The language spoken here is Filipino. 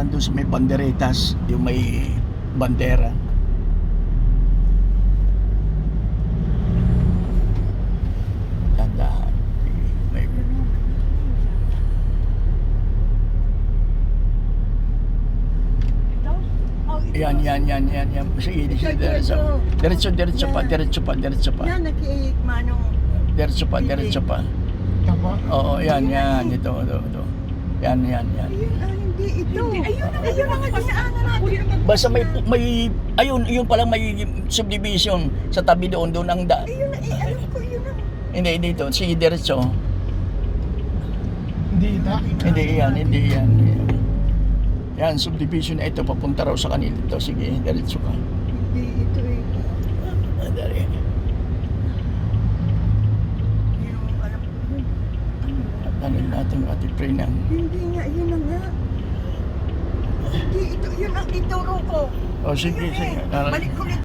dadaan doon sa may banderetas, yung may bandera. Tandaan. May... Ito? Oh, ito. Yan. Sige, diretso. Diretso pa. Yan, nakiikmanong. Diretso pa. Tama. Oo, yan. Ito. Yan. Ayun, hindi ito. Ayun ang dinaanan natin. Basta may ayun, yun palang may subdivision sa tabi doon ang Ayun na, alam ko yun ang. Hindi dito, sige diretso. Hindi na. Hindi yan. Yan, subdivision na ito, papunta raw sa kanila ito. Sige, diretso ka. Hindi ito eh. Dali. Yung alam ko yun. Tanin natin yung ati pre ng... Hindi nga, yun na nga. Hindi ito, yun ang ituro ko. O sige. Balik ko